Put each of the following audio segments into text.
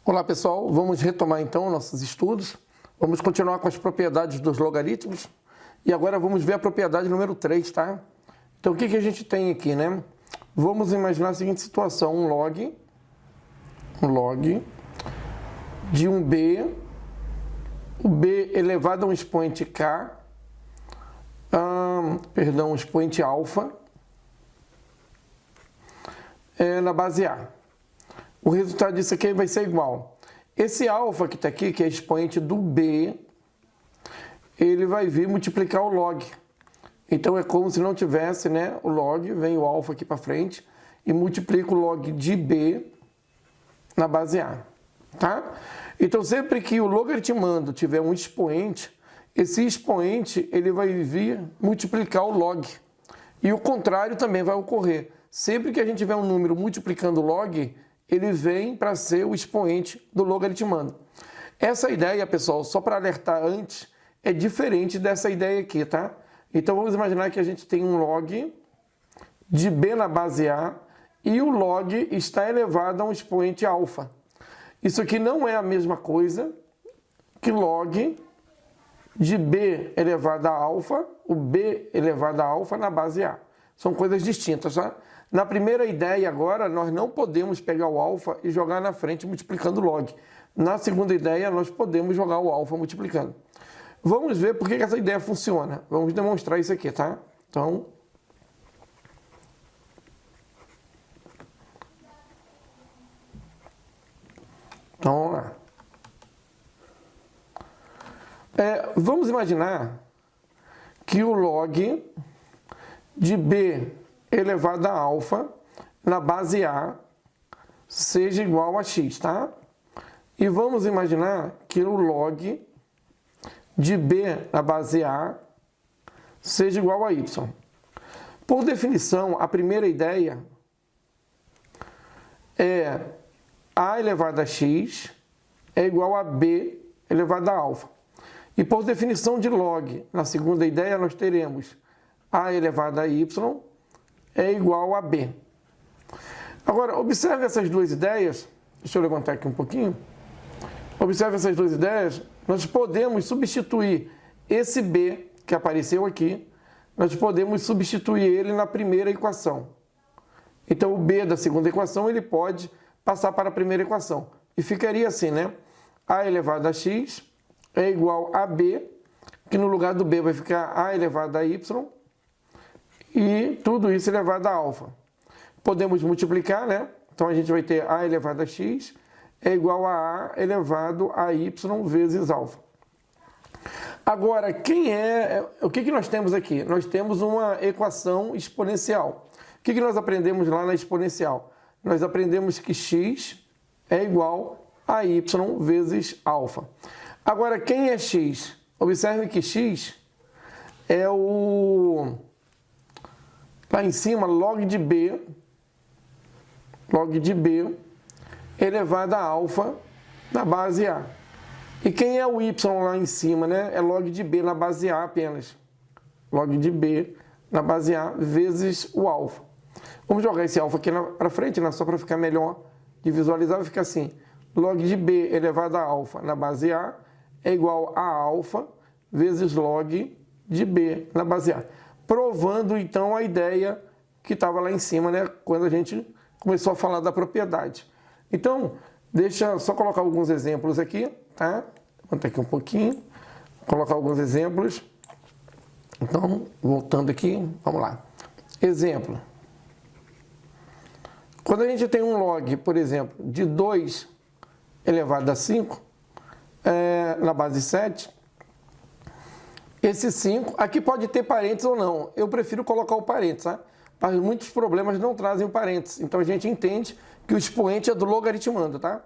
Olá pessoal, vamos retomar então nossos estudos. Vamos continuar com as propriedades dos logaritmos e agora vamos ver a propriedade número 3, tá? Então o que a gente tem aqui, né? Vamos imaginar a seguinte situação, um log de um b, o b elevado a um expoente k, um expoente alfa, na base A. O resultado disso aqui vai ser igual. Esse alfa que está aqui, que é expoente do B, ele vai vir multiplicar o log. Então é como se não tivesse, né, o log, vem o alfa aqui para frente e multiplica o log de B na base A, tá? Então sempre que o logaritmando tiver um expoente, esse expoente ele vai vir multiplicar o log. E o contrário também vai ocorrer. Sempre que a gente tiver um número multiplicando o log, ele vem para ser o expoente do logaritmando. Essa ideia, pessoal, só para alertar antes, é diferente dessa ideia aqui, tá? Então vamos imaginar que a gente tem um log de B na base A e o log está elevado a um expoente alfa. Isso aqui não é a mesma coisa que log de B elevado a alfa, o B elevado a alfa na base A. São coisas distintas, tá? Na primeira ideia agora, nós não podemos pegar o alfa e jogar na frente multiplicando log. Na segunda ideia, nós podemos jogar o alfa multiplicando. Vamos ver por que essa ideia funciona. Vamos demonstrar isso aqui, tá? Então, vamos lá. Vamos imaginar que o log de B elevado a alfa na base A seja igual a x, tá? E vamos imaginar que o log de B na base A seja igual a y. Por definição, a primeira ideia é A elevado a x é igual a B elevado a alfa. E por definição de log, na segunda ideia, nós teremos A elevado a y é igual a B. Agora, observe essas duas ideias. Deixa eu levantar aqui um pouquinho. Observe essas duas ideias. Nós podemos substituir esse B que apareceu aqui, nós podemos substituir ele na primeira equação. Então, o B da segunda equação, ele pode passar para a primeira equação. E ficaria assim, né? A elevado a x é igual a B, que no lugar do B vai ficar A elevado a y, e tudo isso elevado a alfa. Podemos multiplicar, né? Então a gente vai ter A elevado a x é igual a A elevado a y vezes alfa. Agora, o que nós temos aqui? Nós temos uma equação exponencial. O que nós aprendemos lá na exponencial? Nós aprendemos que x é igual a y vezes alfa. Agora, quem é x? Observe que x é lá em cima, log de B elevado a alfa na base A. E quem é o y lá em cima, né? É log de B na base A apenas. Log de B na base A vezes o alfa. Vamos jogar esse alfa aqui para frente, né? Só para ficar melhor de visualizar, vai ficar assim. Log de B elevado a alfa na base A é igual a alfa vezes log de B na base A. Provando, então, a ideia que estava lá em cima, né? Quando a gente começou a falar da propriedade. Então, deixa eu só colocar alguns exemplos aqui, tá? Vou botar aqui um pouquinho, colocar alguns exemplos. Então, voltando aqui, vamos lá. Exemplo. Quando a gente tem um log, por exemplo, de 2 elevado a 5, na base 7, esse 5, aqui pode ter parênteses ou não. Eu prefiro colocar o parênteses, tá? Mas muitos problemas não trazem o parênteses. Então a gente entende que o expoente é do logaritmando, tá?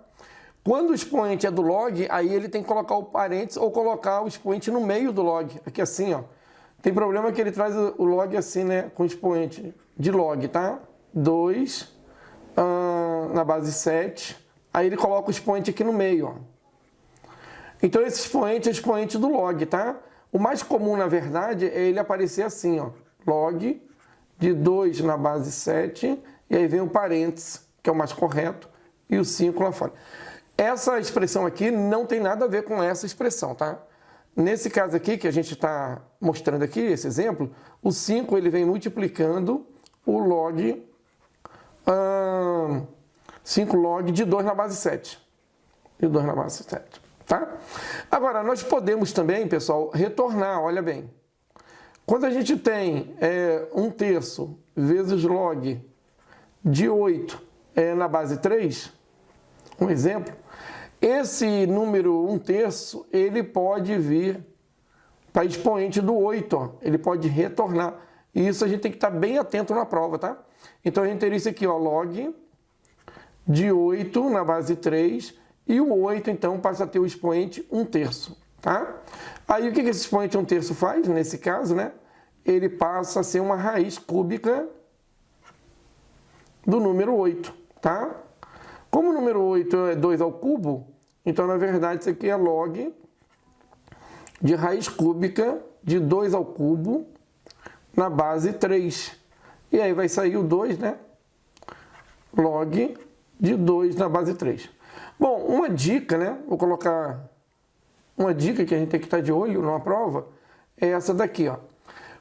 Quando o expoente é do log, aí ele tem que colocar o parênteses ou colocar o expoente no meio do log. Aqui assim, ó. Tem problema que ele traz o log assim, né? Com expoente de log, tá? 2 na base 7. Aí ele coloca o expoente aqui no meio, ó. Então esse expoente é o expoente do log, tá? O mais comum, na verdade, é ele aparecer assim, ó. Log de 2 na base 7, e aí vem o parênteses, que é o mais correto, e o 5 lá fora. Essa expressão aqui não tem nada a ver com essa expressão, tá? Nesse caso aqui, que a gente está mostrando aqui, esse exemplo, o 5 ele vem multiplicando o log, 5 log de 2 na base 7. De 2 na base 7, tá? Agora, nós podemos também, pessoal, retornar, olha bem. Quando a gente tem 1/3 vezes log de 8 na base 3, um exemplo, esse número 1/3, ele pode vir para expoente do 8, ó. Ele pode retornar. E isso a gente tem que estar bem atento na prova, tá? Então a gente teria isso aqui, ó, log de 8 na base 3, e o 8 então passa a ter o expoente 1/3, tá? Aí o que esse expoente 1/3 faz, nesse caso, né? Ele passa a ser uma raiz cúbica do número 8, tá? Como o número 8 é 2 ao cubo, então, na verdade, isso aqui é log de raiz cúbica de 2 ao cubo na base 3. E aí vai sair o 2, né? Log de 2 na base 3. Bom, uma dica, né? Vou colocar uma dica que a gente tem que estar de olho numa prova, é essa daqui, ó.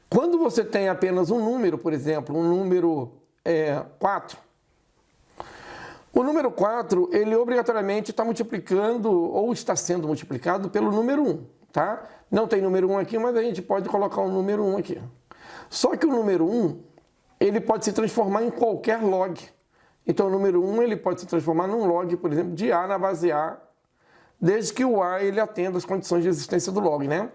Quando você tem apenas um número, por exemplo, um número 4, o número 4, ele obrigatoriamente está multiplicando ou está sendo multiplicado pelo número 1, tá? Não tem número 1 aqui, mas a gente pode colocar o número 1 aqui. Só que o número 1, ele pode se transformar em qualquer log. Então, o número 1, ele pode se transformar num log, por exemplo, de A na base A, desde que o A, ele atenda as condições de existência do log, né?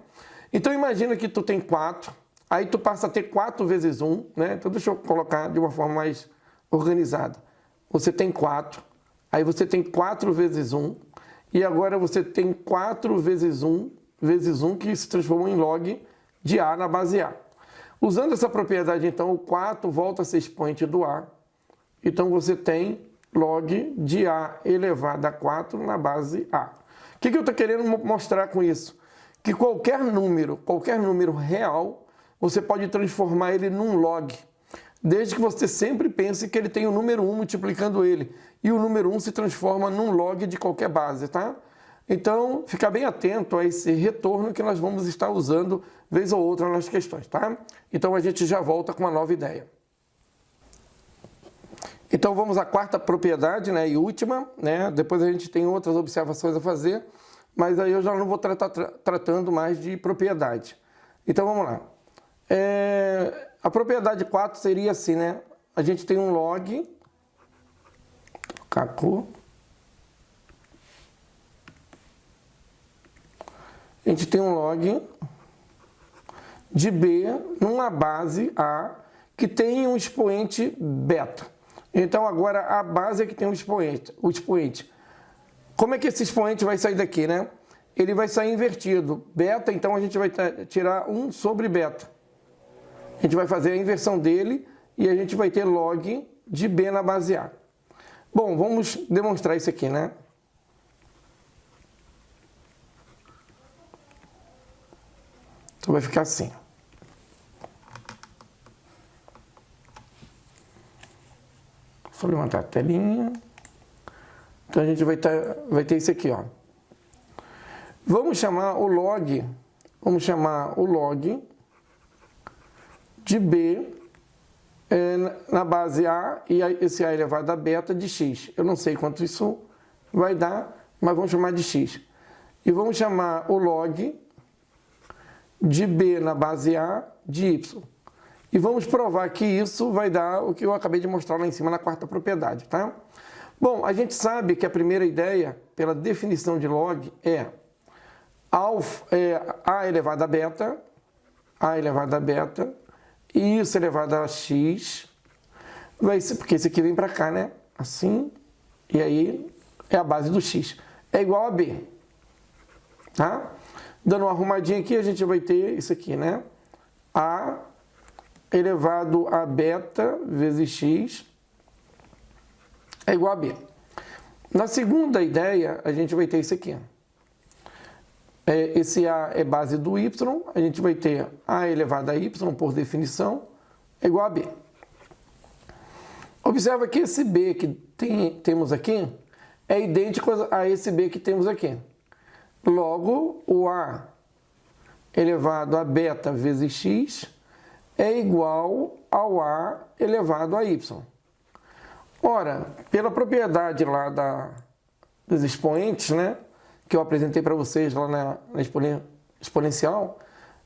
Então, imagina que tu tem 4, aí tu passa a ter 4 vezes 1, né? Então, deixa eu colocar de uma forma mais organizada. Você tem 4, aí você tem 4 vezes 1, e agora você tem 4 vezes 1, que se transformou em log de A na base A. Usando essa propriedade, então, o 4 volta a ser expoente do A, então você tem log de A elevado a 4 na base A. O que eu estou querendo mostrar com isso? Que qualquer número real, você pode transformar ele num log, desde que você sempre pense que ele tem o número 1 multiplicando ele. E o número 1 se transforma num log de qualquer base, tá? Então, fica bem atento a esse retorno que nós vamos estar usando vez ou outra nas questões, tá? Então, a gente já volta com uma nova ideia. Então, vamos à quarta propriedade, né, e última, né? Depois a gente tem outras observações a fazer, mas aí eu já não vou tratando mais de propriedade. Então, vamos lá. A propriedade 4 seria assim, né? A gente tem um log, cacô, a gente tem um log de B numa base A que tem um expoente beta. Então agora a base é que tem o expoente. Como é que esse expoente vai sair daqui, né? Ele vai sair invertido. Beta, então a gente vai tirar 1 sobre beta. A gente vai fazer a inversão dele e a gente vai ter log de B na base A. Bom, vamos demonstrar isso aqui, né? Então vai ficar assim. Só levantar a telinha. Então a gente vai ter isso aqui, ó. Vamos chamar o log de B na base A e esse A elevado a beta de x. Eu não sei quanto isso vai dar, mas vamos chamar de x. E vamos chamar o log de B na base A de y. E vamos provar que isso vai dar o que eu acabei de mostrar lá em cima na quarta propriedade, tá? Bom, a gente sabe que a primeira ideia, pela definição de log, é A elevado a beta, e isso elevado a x, vai ser, porque esse aqui vem para cá, né? Assim, e aí é a base do x. É igual a b, tá? Dando uma arrumadinha aqui, a gente vai ter isso aqui, né? A elevado a beta vezes x é igual a b. Na segunda ideia, a gente vai ter isso aqui. Esse A é base do y, a gente vai ter A elevado a y, por definição, é igual a B. Observa que esse B que temos aqui é idêntico a esse b que temos aqui. Logo, o a elevado a beta vezes x é igual ao a elevado a y. Ora, pela propriedade lá dos expoentes, né, que eu apresentei para vocês lá na exponencial,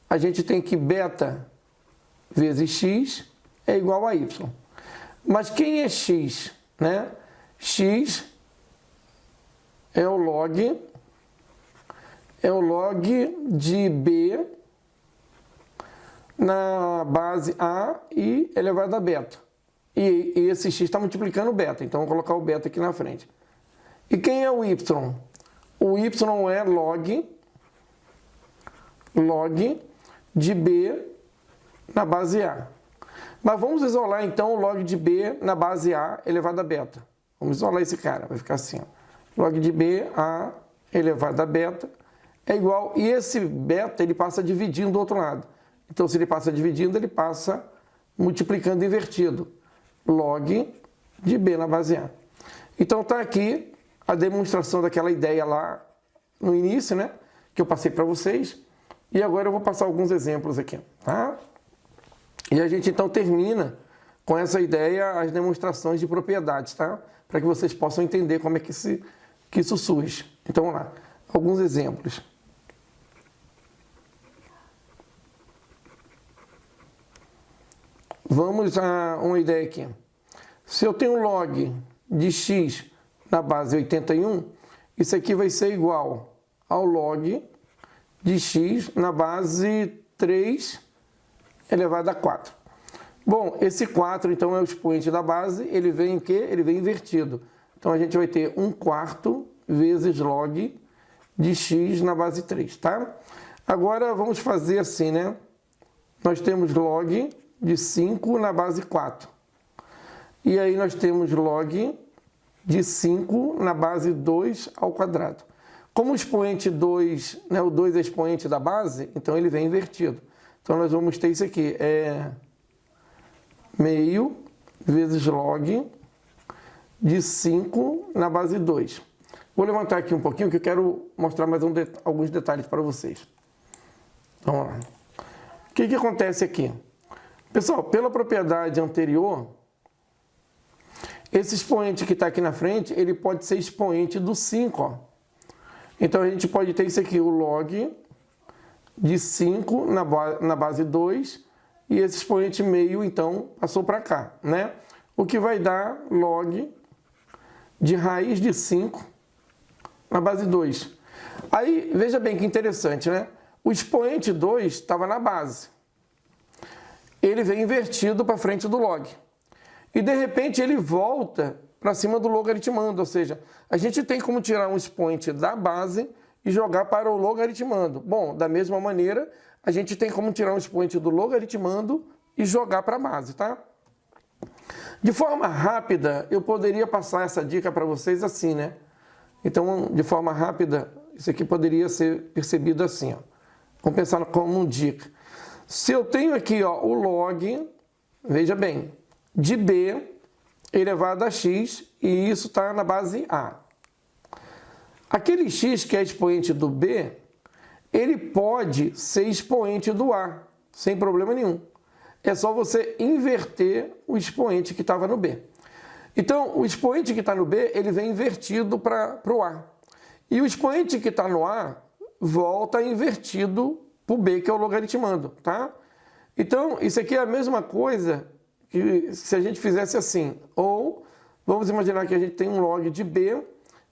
a gente tem que beta vezes x é igual a y. Mas quem é x? Né? X é o log de b na base a e elevado a beta. E esse x está multiplicando o beta, então vou colocar o beta aqui na frente. E quem é o y? O y é log de b na base a. Mas vamos isolar então o log de b na base a elevado a beta. Vamos isolar esse cara, vai ficar assim. Ó. Log de b a elevado a beta é igual, e esse beta ele passa dividindo do outro lado. Então se ele passa dividindo, ele passa multiplicando invertido. Log de b na base a. Então está aqui a demonstração daquela ideia lá no início, né? Que eu passei para vocês. E agora eu vou passar alguns exemplos aqui, tá? E a gente então termina com essa ideia, as demonstrações de propriedades, tá? Para que vocês possam entender como é que isso surge. Então vamos lá, alguns exemplos. Vamos a uma ideia aqui. Se eu tenho log de x na base 81, isso aqui vai ser igual ao log de x na base 3 elevado a 4. Bom, esse 4 então é o expoente da base, ele vem em quê? Ele vem invertido. Então a gente vai ter 1/4 vezes log de x na base 3, tá? Agora vamos fazer assim, né? Nós temos log de 5 na base 4. E aí nós temos log de 5 na base 2 ao quadrado. Como o expoente 2, né, o 2 é expoente da base, então ele vem invertido. Então nós vamos ter isso aqui, meio vezes log de 5 na base 2. Vou levantar aqui um pouquinho que eu quero mostrar mais alguns detalhes para vocês. Então, vamos lá. O que acontece aqui? Pessoal, pela propriedade anterior, esse expoente que está aqui na frente, ele pode ser expoente do 5, ó. Então a gente pode ter isso aqui, o log de 5 na base 2, e esse expoente meio, então, passou para cá, né? O que vai dar log de raiz de 5 na base 2. Aí, veja bem que interessante, né? O expoente 2 estava na base. Ele vem invertido para frente do log. E, de repente, ele volta para cima do logaritmando, ou seja, a gente tem como tirar um expoente da base e jogar para o logaritmando. Bom, da mesma maneira, a gente tem como tirar um expoente do logaritmando e jogar para a base, tá? De forma rápida, eu poderia passar essa dica para vocês assim, né? Então, de forma rápida, isso aqui poderia ser percebido assim, ó. Vamos pensar como dica. Se eu tenho aqui, ó, o log, veja bem, de b elevado a x, e isso está na base a. Aquele x que é expoente do b, ele pode ser expoente do a, sem problema nenhum. É só você inverter o expoente que estava no b. Então, o expoente que está no b, ele vem invertido para o a. E o expoente que está no a volta invertido para o b, que é o logaritmando, tá? Então, isso aqui é a mesma coisa que se a gente fizesse assim. Ou, vamos imaginar que a gente tem um log de b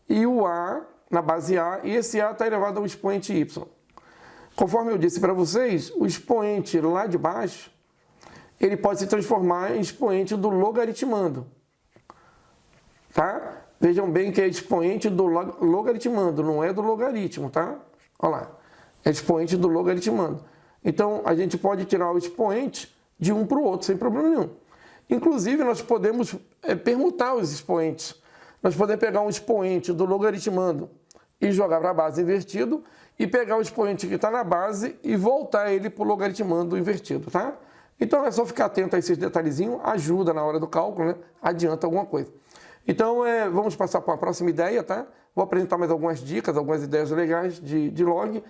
e o a na base a, e esse a está elevado ao expoente y. Conforme eu disse para vocês, o expoente lá de baixo, ele pode se transformar em expoente do logaritmando. Tá? Vejam bem que é expoente do logaritmando, não é do logaritmo, tá? Olha lá, é expoente do logaritmando. Então, a gente pode tirar o expoente de um para o outro, sem problema nenhum. Inclusive, nós podemos permutar os expoentes. Nós podemos pegar um expoente do logaritmando e jogar para a base invertido, e pegar o expoente que está na base e voltar ele para o logaritmando invertido, tá? Então, é só ficar atento a esses detalhezinhos, ajuda na hora do cálculo, né? Adianta alguma coisa. Então, vamos passar para a próxima ideia, tá? Vou apresentar mais algumas dicas, algumas ideias legais de log,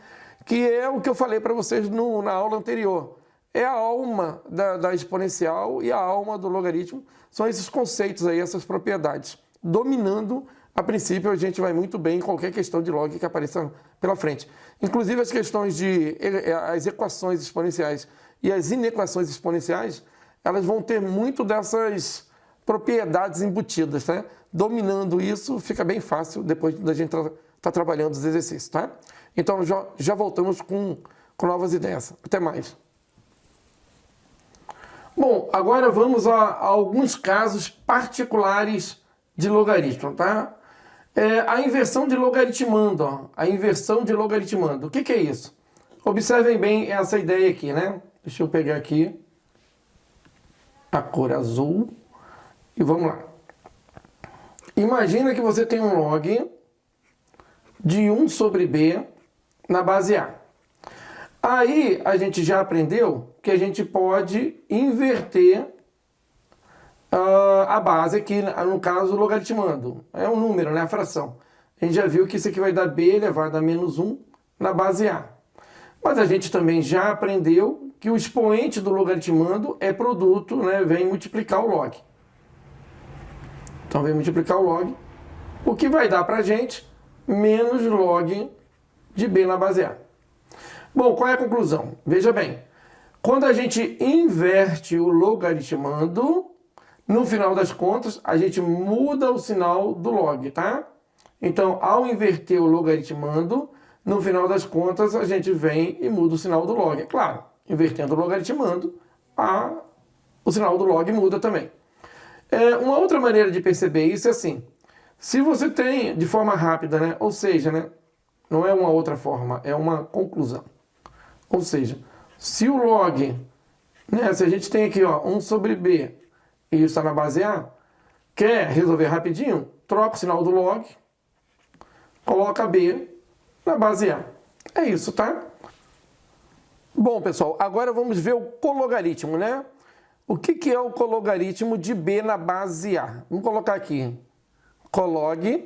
que é o que eu falei para vocês na aula anterior. É a alma da exponencial e a alma do logaritmo. São esses conceitos aí, essas propriedades. Dominando, a princípio, a gente vai muito bem em qualquer questão de log que apareça pela frente. Inclusive, as questões as equações exponenciais e as inequações exponenciais, elas vão ter muito dessas propriedades embutidas, tá? Dominando isso, fica bem fácil depois da gente tá trabalhando os exercícios, tá? Então, já voltamos com novas ideias. Até mais. Bom, agora vamos a alguns casos particulares de logaritmo, tá? A inversão de logaritmando, ó. A inversão de logaritmando. O que é isso? Observem bem essa ideia aqui, né? Deixa eu pegar aqui a cor azul e vamos lá. Imagina que você tem um log de 1 sobre b na base A. Aí a gente já aprendeu que a gente pode inverter a base aqui, no caso, logaritmando. É um número, né? A fração. A gente já viu que isso aqui vai dar b elevado a menos 1 na base A. Mas a gente também já aprendeu que o expoente do logaritmando é produto, né? Vem multiplicar o log. Então vem multiplicar o log, o que vai dar para a gente menos log de b na base A. Bom, qual é a conclusão? Veja bem, quando a gente inverte o logaritmando, no final das contas, a gente muda o sinal do log, tá? Então, ao inverter o logaritmando, no final das contas, a gente vem e muda o sinal do log. É claro, invertendo o logaritmando, o sinal do log muda também. Uma outra maneira de perceber isso é assim, se você tem de forma rápida, né? Ou seja, né? Não é uma outra forma, é uma conclusão. Ou seja, se o log, né? Se a gente tem aqui, ó, 1 sobre b, e isso está na base A, quer resolver rapidinho? Troca o sinal do log, coloca b na base A. É isso, tá? Bom, pessoal, agora vamos ver o cologaritmo, né? O que é o cologaritmo de b na base A? Vamos colocar aqui, colog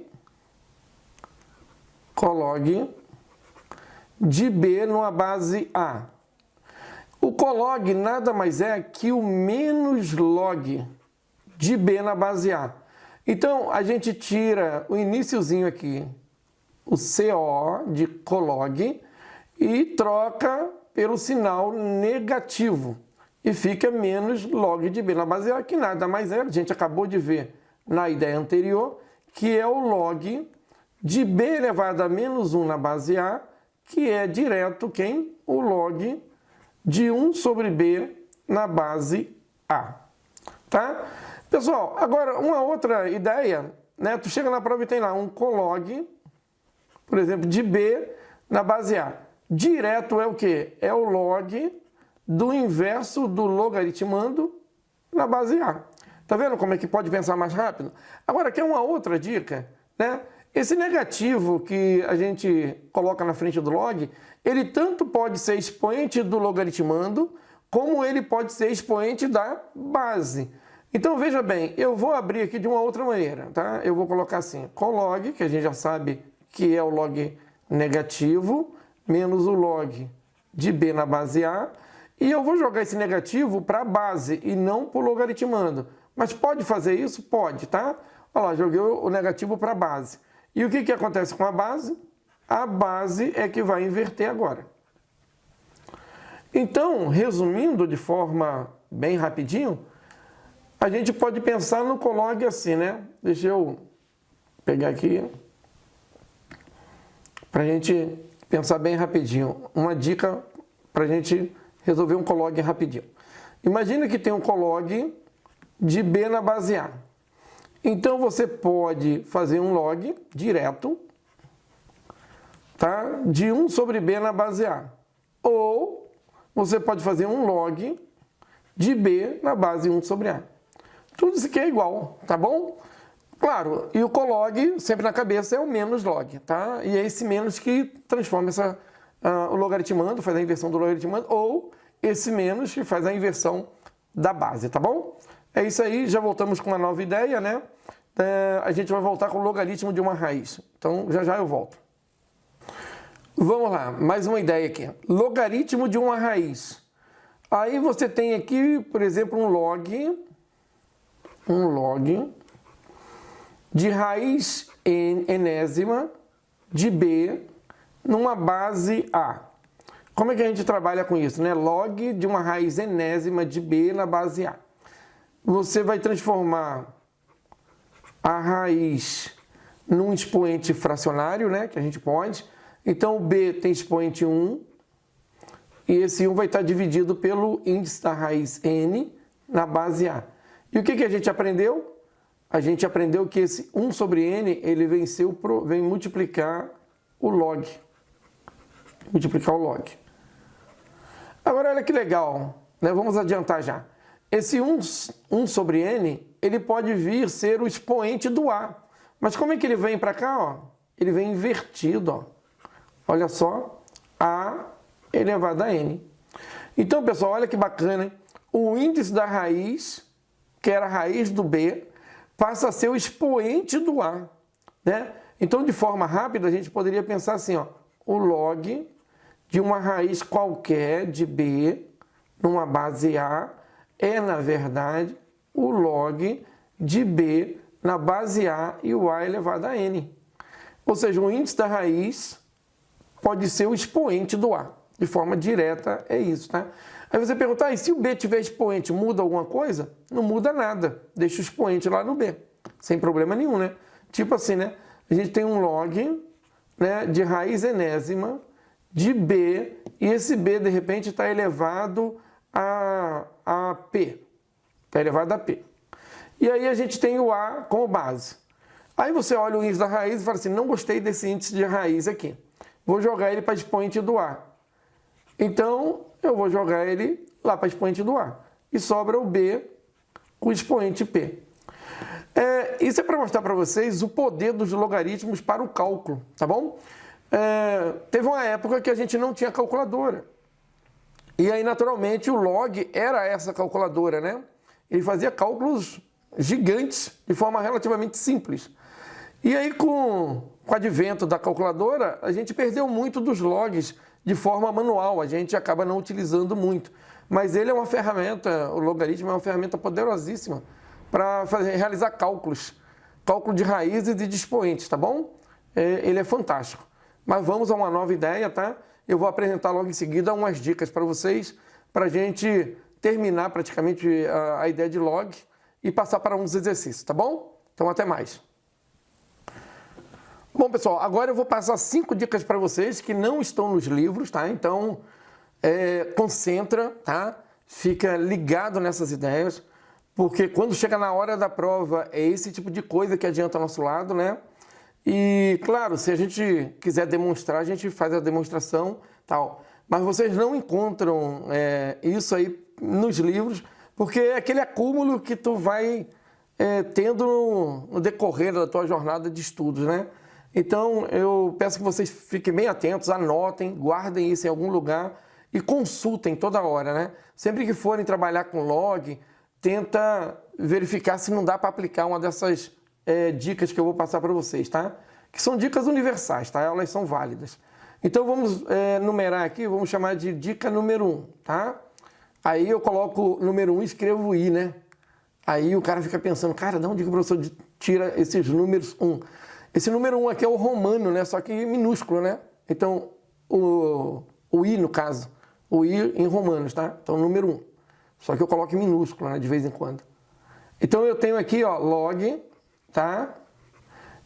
de b numa base A. O colog nada mais é que o menos log de b na base A. Então, a gente tira o iniciozinho aqui, o CO de colog, e troca pelo sinal negativo. E fica menos log de b na base A, que nada mais é, a gente acabou de ver na ideia anterior, que é o log de b elevado a menos 1 na base A, que é direto quem? O log de 1 sobre b na base A. Tá? Pessoal, agora uma outra ideia, né? Tu chega na prova e tem lá um colog, por exemplo, de b na base A. Direto é o quê? É o log do inverso do logaritmando na base A. Tá vendo como é que pode pensar mais rápido? Agora, quer uma outra dica, né? Esse negativo que a gente coloca na frente do log, ele tanto pode ser expoente do logaritmando, como ele pode ser expoente da base. Então, veja bem, eu vou abrir aqui de uma outra maneira, tá? Eu vou colocar assim, colog, que a gente já sabe que é o log negativo, menos o log de b na base A, e eu vou jogar esse negativo para a base e não para o logaritmando. Mas pode fazer isso? Pode, tá? Olha lá, joguei o negativo para a base. E o que acontece com a base? A base é que vai inverter agora. Então, resumindo de forma bem rapidinho, a gente pode pensar no colog assim, né? Deixa eu pegar aqui para a gente pensar bem rapidinho. Uma dica para a gente resolver um colog rapidinho. Imagina que tem um colog de b na base A. Então, você pode fazer um log direto, tá? De 1 sobre b na base A. Ou você pode fazer um log de b na base 1 sobre A. Tudo isso aqui é igual, tá bom? Claro, e o colog, sempre na cabeça, é o menos log, tá? E é esse menos que transforma o logaritmando, faz a inversão do logaritmando, ou esse menos que faz a inversão da base, tá bom? É isso aí, já voltamos com uma nova ideia, né? a gente vai voltar com o logaritmo de uma raiz. Então, já eu volto. Vamos lá, mais uma ideia aqui. Logaritmo de uma raiz. Aí você tem aqui, por exemplo, um log de raiz enésima de B numa base A. Como é que a gente trabalha com isso, né? Log de uma raiz enésima de B na base A. Você vai transformar a raiz num expoente fracionário, né? Que a gente pode. Então, o B tem expoente 1, e esse 1 vai estar dividido pelo índice da raiz n na base A. E o que a gente aprendeu? A gente aprendeu que esse 1 sobre n, ele vem multiplicar o log. Multiplicar o log. Agora, olha que legal, né? Vamos adiantar já. Esse 1 sobre n, ele pode vir ser o expoente do A. Mas como é que ele vem para cá? Ó? Ele vem invertido, ó. Olha só, A elevado a n. Então, pessoal, olha que bacana, hein? O índice da raiz, que era a raiz do B, passa a ser o expoente do A, né? Então, de forma rápida, a gente poderia pensar assim, ó, o log de uma raiz qualquer de B numa base A é, na verdade, o log de B na base A e o A elevado a n. Ou seja, o índice da raiz pode ser o expoente do A. De forma direta, é isso, tá? Aí você pergunta, e se o B tiver expoente, muda alguma coisa? Não muda nada. Deixa o expoente lá no B. Sem problema nenhum, né? Tipo assim, né? A gente tem um log, né, de raiz enésima de B, e esse B, de repente, está elevado a P. Está elevado a P. E aí a gente tem o A como base. Aí você olha o índice da raiz e fala assim, não gostei desse índice de raiz aqui. Vou jogar ele para expoente do A. Então, eu vou jogar ele lá para expoente do A. E sobra o B com o expoente P. Isso é para mostrar para vocês o poder dos logaritmos para o cálculo, tá bom? Teve uma época que a gente não tinha calculadora. E aí, naturalmente, o log era essa calculadora, né? Ele fazia cálculos gigantes de forma relativamente simples. E aí, com o advento da calculadora, a gente perdeu muito dos logs de forma manual, a gente acaba não utilizando muito. Mas ele é uma ferramenta, o logaritmo é uma ferramenta poderosíssima para realizar cálculos. Cálculo de raízes e de expoentes, tá bom? Ele é fantástico. Mas vamos a uma nova ideia, tá? Eu vou apresentar logo em seguida umas dicas para vocês, para a gente terminar praticamente a ideia de log e passar para uns exercícios, tá bom? Então, até mais. Bom, pessoal, agora eu vou passar 5 dicas para vocês que não estão nos livros, tá? Então, concentra, tá? Fica ligado nessas ideias, porque quando chega na hora da prova, é esse tipo de coisa que adianta ao nosso lado, né? E, claro, se a gente quiser demonstrar, a gente faz a demonstração, tal. Mas vocês não encontram isso aí nos livros, porque é aquele acúmulo que tu vai tendo no decorrer da tua jornada de estudos, né? Então, eu peço que vocês fiquem bem atentos, anotem, guardem isso em algum lugar e consultem toda hora, né? Sempre que forem trabalhar com log, tenta verificar se não dá para aplicar uma dessas dicas que eu vou passar para vocês, tá? Que são dicas universais, tá? Elas são válidas. Então, vamos numerar aqui, vamos chamar de dica número 1, tá? Aí eu coloco número 1 e escrevo I, né? Aí o cara fica pensando, cara, de onde que o professor tira esses números 1? Esse número 1 aqui é o romano, né? Só que minúsculo, né? Então, o I, no caso, o I em romanos, tá? Então, número 1. Só que eu coloco em minúsculo, né? De vez em quando. Então, eu tenho aqui, ó, log, tá?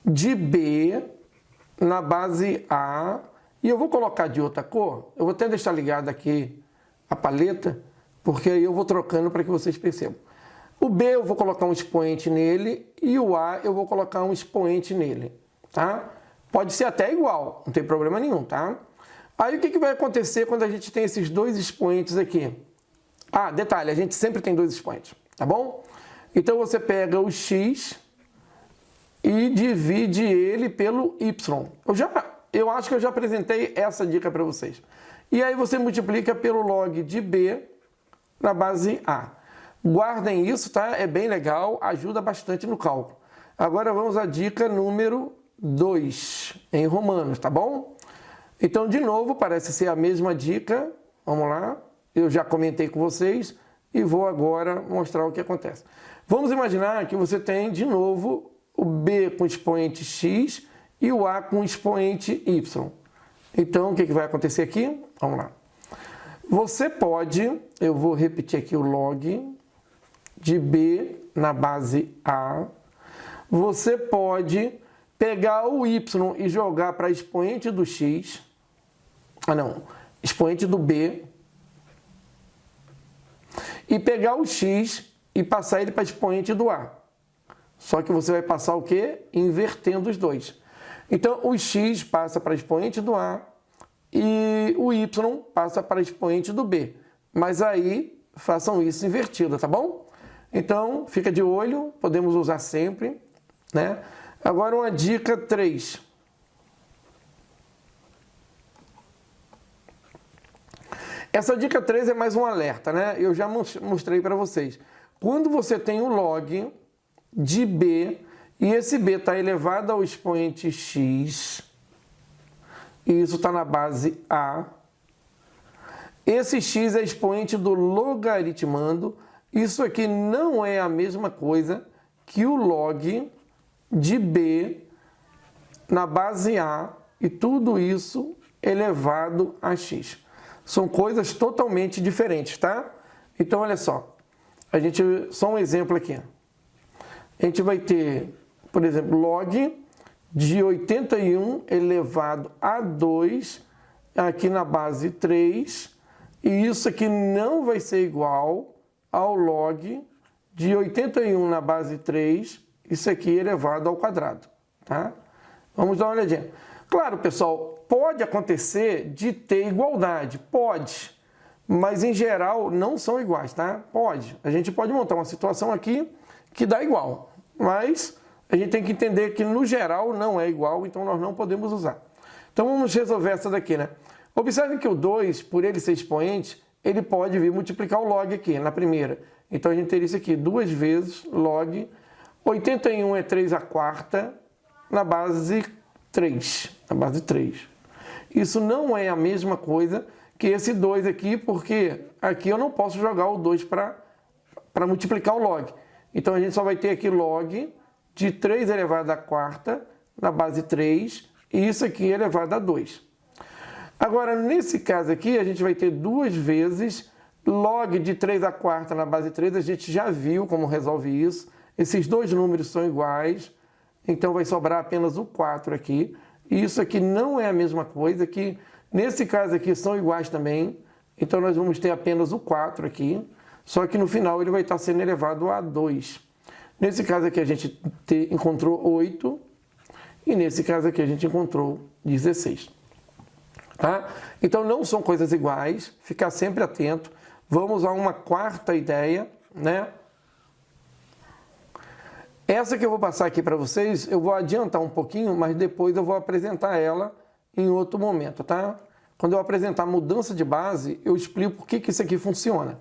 De B na base A. E eu vou colocar de outra cor. Eu vou até deixar ligado aqui a paleta, porque aí eu vou trocando para que vocês percebam. O B eu vou colocar um expoente nele e o A eu vou colocar um expoente nele, tá? Pode ser até igual, não tem problema nenhum, tá? Aí o que vai acontecer quando a gente tem esses dois expoentes aqui? Ah, detalhe, a gente sempre tem dois expoentes, tá bom? Então você pega o X e divide ele pelo Y. Eu acho que eu já apresentei essa dica para vocês. E aí você multiplica pelo log de B na base A. Guardem isso, tá? É bem legal, ajuda bastante no cálculo. Agora vamos à dica número 2, em Romanos, tá bom? Então, de novo, parece ser a mesma dica. Vamos lá. Eu já comentei com vocês e vou agora mostrar o que acontece. Vamos imaginar que você tem, de novo, o B com expoente x e o A com expoente y. Então, o que vai acontecer aqui? Vamos lá. Você pode, eu vou repetir aqui o log de B na base A. Você pode pegar o y e jogar para expoente do x. Expoente do B. E pegar o x e passar ele para expoente do A. Só que você vai passar o quê? Invertendo os dois. Então, o x passa para expoente do A e o y passa para expoente do B. Mas aí, façam isso invertido, tá bom? Então, fica de olho, podemos usar sempre, né? Agora, uma dica 3. Essa dica 3 é mais um alerta, né? Eu já mostrei para vocês. Quando você tem o log de B e esse B está elevado ao expoente x, e isso está na base A, esse x é expoente do logaritmando. Isso aqui não é a mesma coisa que o log de B na base A e tudo isso elevado a x. São coisas totalmente diferentes, tá? Então, olha só. Só um exemplo aqui. A gente vai ter, por exemplo, log de 81 elevado a 2 aqui na base 3. E isso aqui não vai ser igual ao log de 81 na base 3, isso aqui elevado ao quadrado, tá? Vamos dar uma olhadinha. Claro, pessoal, pode acontecer de ter igualdade, pode, mas em geral não são iguais, tá? Pode. A gente pode montar uma situação aqui que dá igual, mas a gente tem que entender que no geral não é igual, então nós não podemos usar. Então vamos resolver essa daqui, né? Observe que o 2, por ele ser expoente, ele pode vir multiplicar o log aqui, na primeira. Então a gente teria isso aqui, 2 vezes log 81 é 3/4 na base 3, na base 3. Isso não é a mesma coisa que esse 2 aqui, porque aqui eu não posso jogar o 2 para multiplicar o log. Então a gente só vai ter aqui log de 3 elevado à quarta na base 3 e isso aqui elevado a 2. Agora, nesse caso aqui, a gente vai ter 2 vezes log de 3/4 na base 3. A gente já viu como resolve isso. Esses dois números são iguais, então vai sobrar apenas o 4 aqui. E isso aqui não é a mesma coisa, que nesse caso aqui são iguais também. Então nós vamos ter apenas o 4 aqui, só que no final ele vai estar sendo elevado a 2. Nesse caso aqui a gente encontrou 8 e nesse caso aqui a gente encontrou 16. Tá? Então não são coisas iguais, ficar sempre atento. Vamos a uma quarta ideia, né? Essa que eu vou passar aqui para vocês, eu vou adiantar um pouquinho, mas depois eu vou apresentar ela em outro momento, tá? Quando eu apresentar a mudança de base, eu explico por que isso aqui funciona.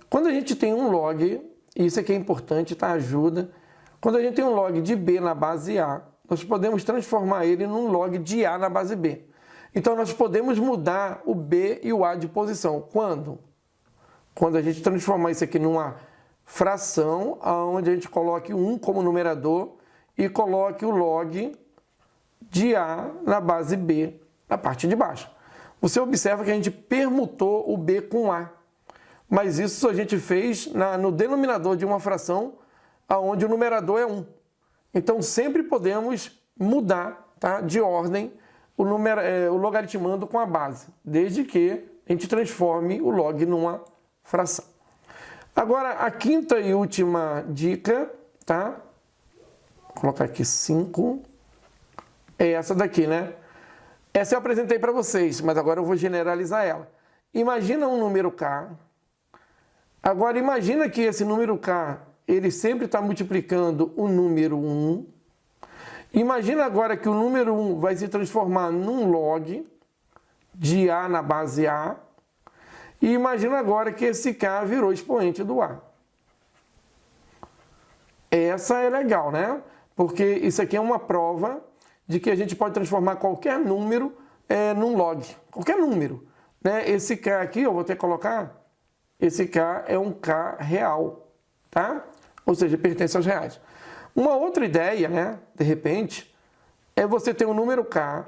Quando a gente tem um log, e isso aqui é importante, tá? Ajuda. Quando a gente tem um log de B na base A, nós podemos transformar ele num log de A na base B. Então, nós podemos mudar o B e o A de posição. Quando? Quando a gente transformar isso aqui numa fração, onde a gente coloque 1 como numerador e coloque o log de A na base B, na parte de baixo. Você observa que a gente permutou o B com A. Mas isso a gente fez no denominador de uma fração, onde o numerador é 1. Então, sempre podemos mudar, tá, de ordem o logaritmando com a base, desde que a gente transforme o log numa fração. Agora, a quinta e última dica, tá? Vou colocar aqui 5. É essa daqui, né? Essa eu apresentei para vocês, mas agora eu vou generalizar ela. Imagina um número k. Agora, imagina que esse número k, ele sempre está multiplicando o número 1. Imagina agora que o número 1 vai se transformar num log de A na base A. E imagina agora que esse K virou expoente do A. Essa é legal, né? Porque isso aqui é uma prova de que a gente pode transformar qualquer número num log. Qualquer número. Né? Esse K aqui, eu vou ter que colocar, esse K é um K real, tá? Ou seja, pertence aos reais. Uma outra ideia, né, de repente, é você ter um número K,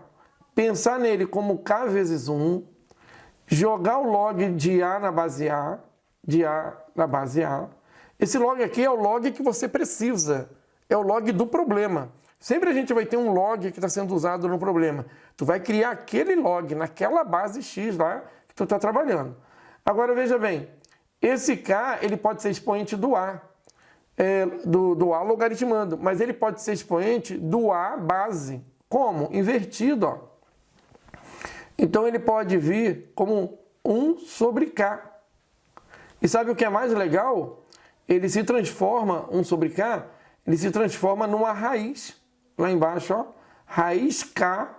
pensar nele como K vezes 1, jogar o log de A na base A, de A na base A. Esse log aqui é o log que você precisa, é o log do problema. Sempre a gente vai ter um log que está sendo usado no problema. Tu vai criar aquele log naquela base X lá que tu está trabalhando. Agora veja bem, esse K ele pode ser expoente do A, do A logaritmando, mas ele pode ser expoente do A base. Como? Invertido, ó. Então ele pode vir como 1 sobre K. E sabe o que é mais legal? Ele se transforma, 1 sobre K, ele se transforma numa raiz. Lá embaixo, ó, raiz K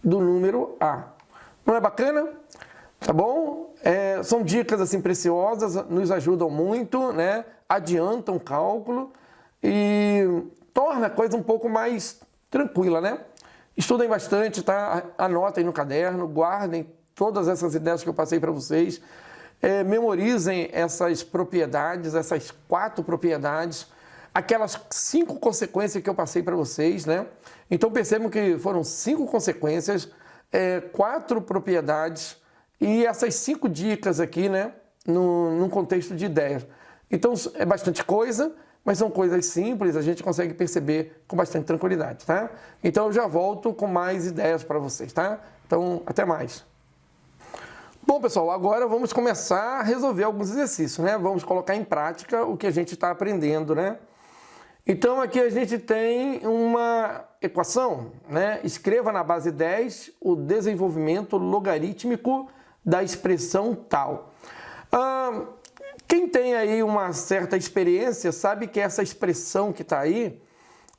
do número A. Não é bacana? Tá bom? São dicas assim preciosas, nos ajudam muito, né? Adiantam o cálculo e torna a coisa um pouco mais tranquila, né? Estudem bastante, tá? Anotem no caderno, guardem todas essas ideias que eu passei para vocês. Memorizem essas propriedades, essas 4 propriedades, aquelas 5 consequências que eu passei para vocês, né? Então percebam que foram 5 consequências, 4 propriedades e essas 5 dicas aqui, né? Num contexto de ideias. Então é bastante coisa, mas são coisas simples, a gente consegue perceber com bastante tranquilidade, tá? Então eu já volto com mais ideias para vocês, tá? Então até mais. Bom, pessoal, agora vamos começar a resolver alguns exercícios, né? Vamos colocar em prática o que a gente está aprendendo, né? Então, aqui a gente tem uma equação, né? Escreva na base 10 o desenvolvimento logarítmico da expressão tal. Quem tem aí uma certa experiência sabe que essa expressão que está aí,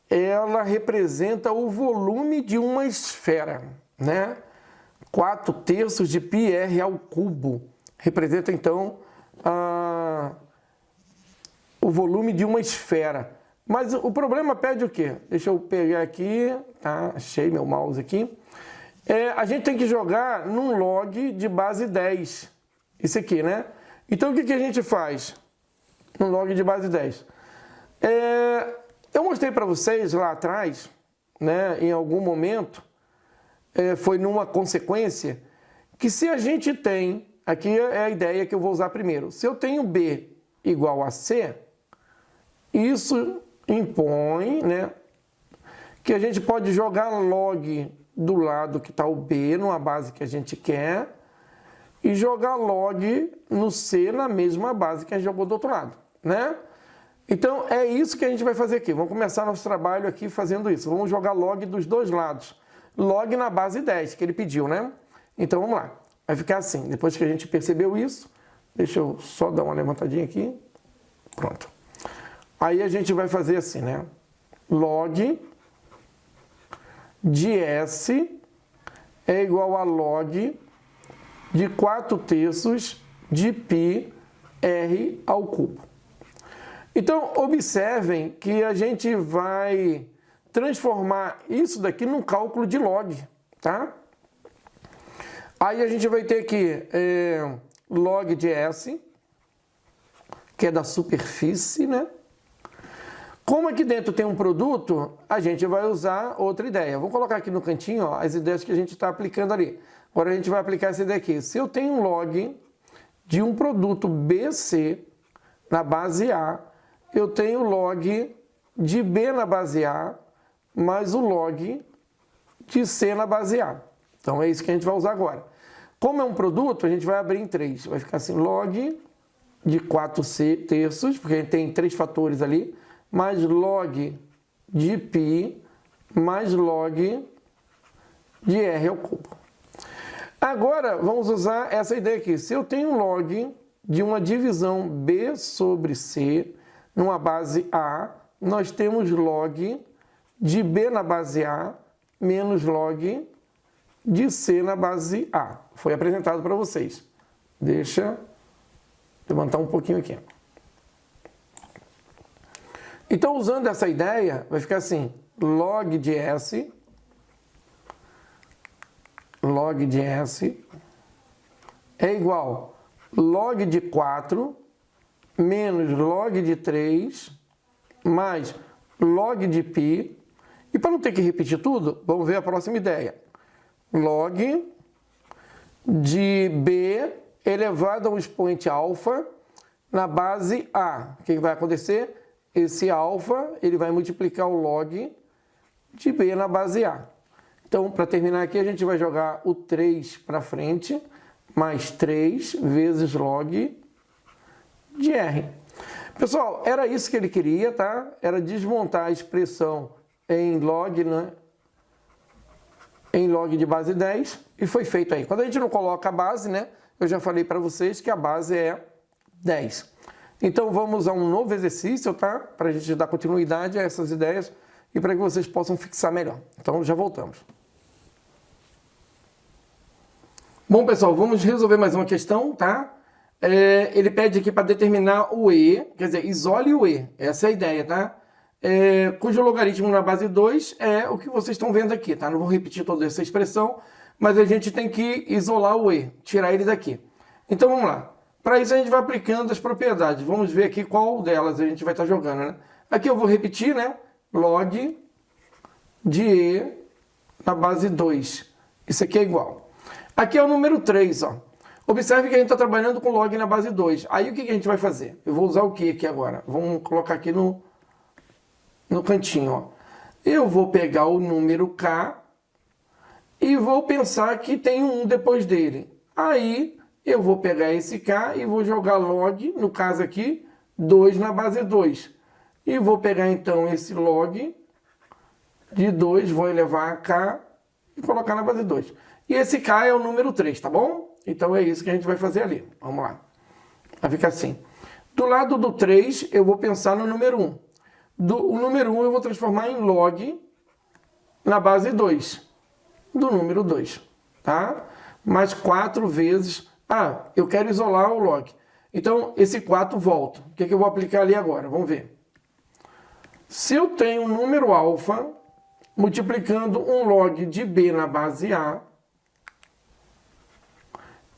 ela representa o volume de uma esfera, né? 4/3 de πr ao cubo. Representa, então, o volume de uma esfera. Mas o problema pede o quê? Deixa eu pegar aqui, tá? Achei meu mouse aqui. A gente tem que jogar num log de base 10. Isso aqui, né? Então, o que a gente faz num log de base 10? Eu mostrei para vocês lá atrás, né, em algum momento, foi numa consequência, que se a gente tem, aqui é a ideia que eu vou usar primeiro, se eu tenho B igual a C, isso impõe, né, que a gente pode jogar log do lado que está o B, numa base que a gente quer, e jogar log no C na mesma base que a gente jogou do outro lado, né? Então, é isso que a gente vai fazer aqui. Vamos começar nosso trabalho aqui fazendo isso. Vamos jogar log dos dois lados. Log na base 10, que ele pediu, né? Então, vamos lá. Vai ficar assim. Depois que a gente percebeu isso, deixa eu só dar uma levantadinha aqui. Pronto. Aí a gente vai fazer assim, né? Log de S é igual a log de 4/3 de πr ao cubo. Então, observem que a gente vai transformar isso daqui num cálculo de log, tá? Aí a gente vai ter aqui log de S, que é da superfície, né? Como aqui dentro tem um produto, a gente vai usar outra ideia. Vou colocar aqui no cantinho, ó, as ideias que a gente está aplicando ali. Agora a gente vai aplicar essa ideia aqui. Se eu tenho um log de um produto BC na base A, eu tenho log de B na base A, mais o log de C na base A. Então é isso que a gente vai usar agora. Como é um produto, a gente vai abrir em 3. Vai ficar assim, log de 4/3, porque a gente tem 3 fatores ali, mais log de π, mais log de r ao cubo. Agora, vamos usar essa ideia aqui. Se eu tenho log de uma divisão B sobre C numa base A, nós temos log de B na base A menos log de C na base A. Foi apresentado para vocês. Deixa eu levantar um pouquinho aqui. Então, usando essa ideia, vai ficar assim, log de S é igual log de 4 menos log de 3 mais log de π. E para não ter que repetir tudo, vamos ver a próxima ideia. Log de B elevado ao expoente alfa na base A. O que vai acontecer? Esse alfa ele vai multiplicar o log de B na base A. Então, para terminar aqui, a gente vai jogar o 3 para frente, mais 3 vezes log de R. Pessoal, era isso que ele queria, tá? Era desmontar a expressão em log, né? Em log de base 10, e foi feito aí. Quando a gente não coloca a base, né? Eu já falei para vocês que a base é 10. Então, vamos a um novo exercício, tá? Para a gente dar continuidade a essas ideias e para que vocês possam fixar melhor. Então, já voltamos. Bom, pessoal, vamos resolver mais uma questão, tá? Ele pede aqui para determinar o E, quer dizer, isole o E. Essa é a ideia, tá? Cujo logaritmo na base 2 é o que vocês estão vendo aqui, tá? Não vou repetir toda essa expressão, mas a gente tem que isolar o E, tirar ele daqui. Então, vamos lá. Para isso, a gente vai aplicando as propriedades. Vamos ver aqui qual delas a gente vai estar jogando, né? Aqui eu vou repetir, né? Log de E na base 2. Isso aqui é igual. Aqui é o número 3, ó. Observe que a gente está trabalhando com log na base 2. Aí o que a gente vai fazer? Eu vou usar o que aqui agora? Vamos colocar aqui no cantinho, ó. Eu vou pegar o número K e vou pensar que tem um 1 depois dele. Aí eu vou pegar esse K e vou jogar log, no caso aqui, 2 na base 2. E vou pegar então esse log de 2, vou elevar a K e colocar na base 2. E esse K é o número 3, tá bom? Então é isso que a gente vai fazer ali. Vamos lá. Vai ficar assim. Do lado do 3, eu vou pensar no número 1. O número 1 eu vou transformar em log na base 2. Do número 2. Tá? Mais 4 vezes... Ah, eu quero isolar o log. Então, esse 4 volta. O que eu vou aplicar ali agora? Vamos ver. Se eu tenho um número alfa multiplicando um log de B na base A,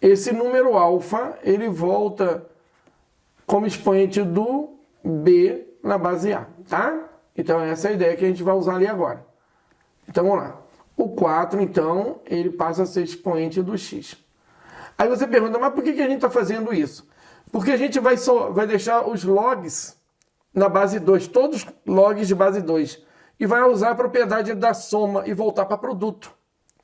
esse número alfa, ele volta como expoente do B na base A, tá? Então, essa é a ideia que a gente vai usar ali agora. Então, vamos lá. O 4, então, ele passa a ser expoente do x. Aí você pergunta, mas por que a gente está fazendo isso? Porque a gente vai deixar os logs na base 2, todos logs de base 2, e vai usar a propriedade da soma e voltar para produto,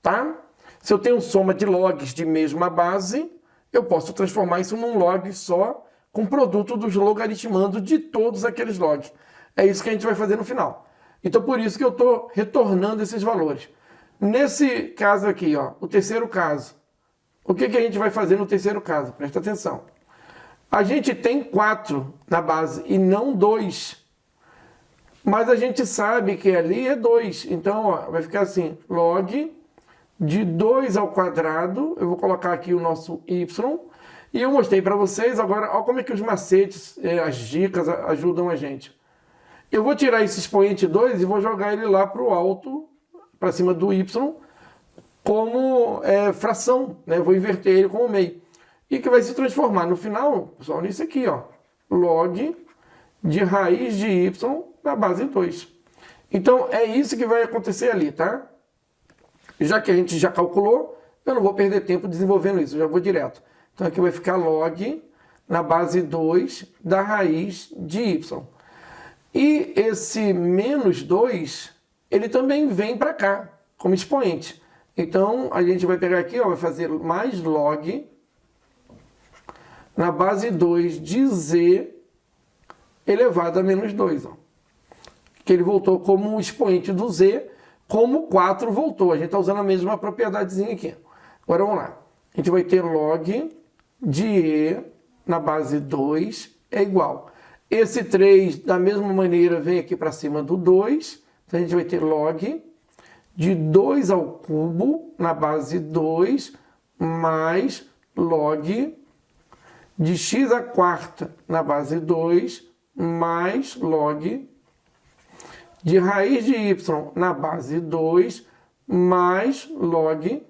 tá? Se eu tenho soma de logs de mesma base, eu posso transformar isso num log só com produto dos logaritmando de todos aqueles logs. É isso que a gente vai fazer no final. Então, por isso que eu estou retornando esses valores. Nesse caso aqui, ó, o terceiro caso, o que a gente vai fazer no terceiro caso? Presta atenção. A gente tem 4 na base e não 2. Mas a gente sabe que ali é 2. Então, ó, vai ficar assim, log de 2 ao quadrado. Eu vou colocar aqui o nosso y. E eu mostrei para vocês agora, ó, como é que os macetes, as dicas ajudam a gente. Eu vou tirar esse expoente 2 e vou jogar ele lá para o alto, para cima do y, como fração, né? Vou inverter ele como meio. E que vai se transformar no final, pessoal, nisso aqui, ó. Log de raiz de y na base 2. Então, é isso que vai acontecer ali, tá? Já que a gente já calculou, eu não vou perder tempo desenvolvendo isso, eu já vou direto. Então, aqui vai ficar log na base 2 da raiz de y. E esse menos 2, ele também vem para cá, como expoente. Então, a gente vai pegar aqui, ó, vai fazer mais log na base 2 de z elevado a menos 2. Ó. Que ele voltou como expoente do z, como 4 voltou. A gente está usando a mesma propriedadezinha aqui. Agora, vamos lá. A gente vai ter log de e na base 2 é igual. Esse 3, da mesma maneira, vem aqui para cima do 2. Então, a gente vai ter log de 2 ao cubo na base 2 mais log de x à quarta na base 2 mais log de raiz de y na base 2 mais log.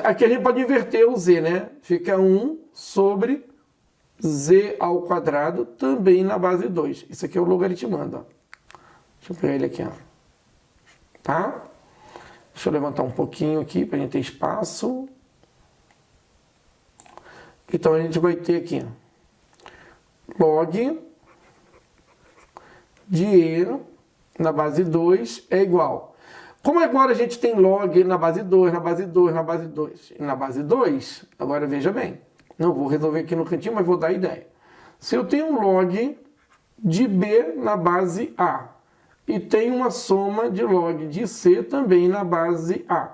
Aqui a gente pode inverter o z, né? Fica 1 sobre z ao quadrado também na base 2. Isso aqui é o logaritmando, ó. Deixa eu pegar ele aqui, ó. Tá? Deixa eu levantar um pouquinho aqui para a gente ter espaço. Então a gente vai ter aqui log de e na base 2 é igual. Como agora a gente tem log na base 2, na base 2, na base 2 e na base 2, agora veja bem, não vou resolver aqui no cantinho, mas vou dar a ideia. Se eu tenho um log de b na base A e tenho uma soma de log de c também na base A,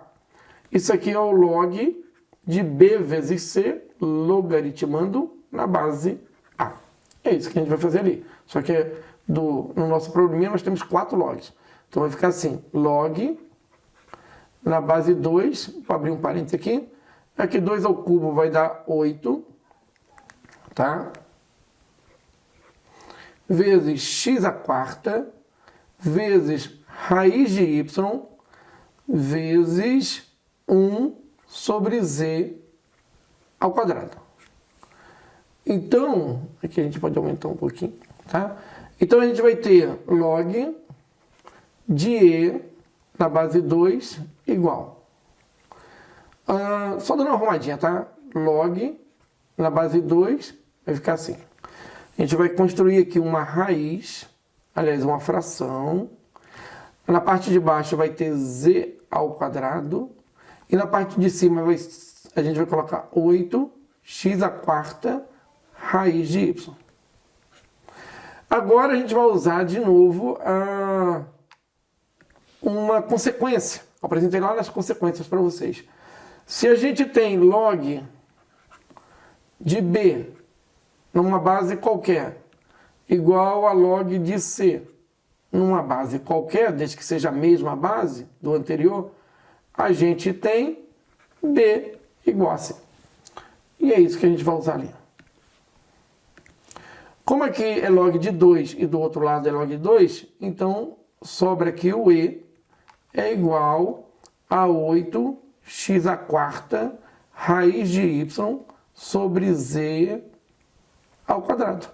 isso aqui é o log de b vezes c logaritmando na base A. É isso que a gente vai fazer ali. Só que no nosso probleminha nós temos 4 logs. Então vai ficar assim, log na base 2, vou abrir um parênteses aqui, aqui 2 ao cubo vai dar 8, tá? Vezes x à quarta, vezes raiz de y, vezes 1 sobre z ao quadrado. Então, aqui a gente pode aumentar um pouquinho, tá? Então a gente vai ter log de e na base 2 igual. Só dando uma arrumadinha, tá? Log na base 2 vai ficar assim. A gente vai construir aqui uma raiz, aliás, uma fração. Na parte de baixo vai ter z ao quadrado. E na parte de cima a gente vai colocar 8x à quarta raiz de y. Agora a gente vai usar de novo uma consequência. Eu apresentei lá nas consequências para vocês. Se a gente tem log de b numa base qualquer igual a log de c numa base qualquer, desde que seja a mesma base do anterior, a gente tem b igual a c. E é isso que a gente vai usar ali. Como aqui é log de 2 e do outro lado é log de 2, então sobra aqui o e é igual a 8x à quarta raiz de y sobre z ao quadrado.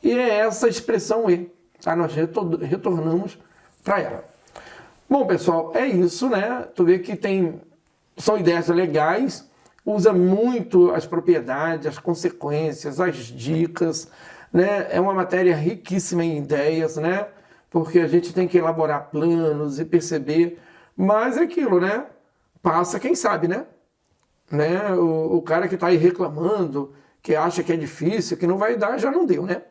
E é essa expressão e, tá? Nós retornamos para ela. Bom, pessoal, é isso, né? Tu vê que são ideias legais, usa muito as propriedades, as consequências, as dicas, né? É uma matéria riquíssima em ideias, né? Porque a gente tem que elaborar planos e perceber, mas é aquilo, né? Passa quem sabe, né? O cara que está aí reclamando, que acha que é difícil, que não vai dar, já não deu, né?